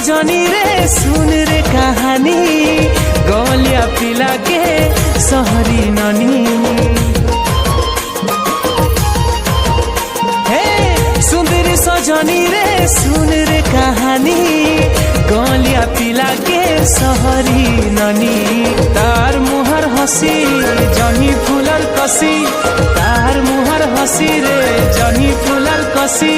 सजनी रे सुन रे कहानी गलिया पिला के सहरी ननी। हे सुंदरी सजनी रे सुन रे कहानी गलिया पिला के सहरी ननी। तार मुहर हसी जही फुलर कसी तार मुहर हसी रे जही फुलर कसी।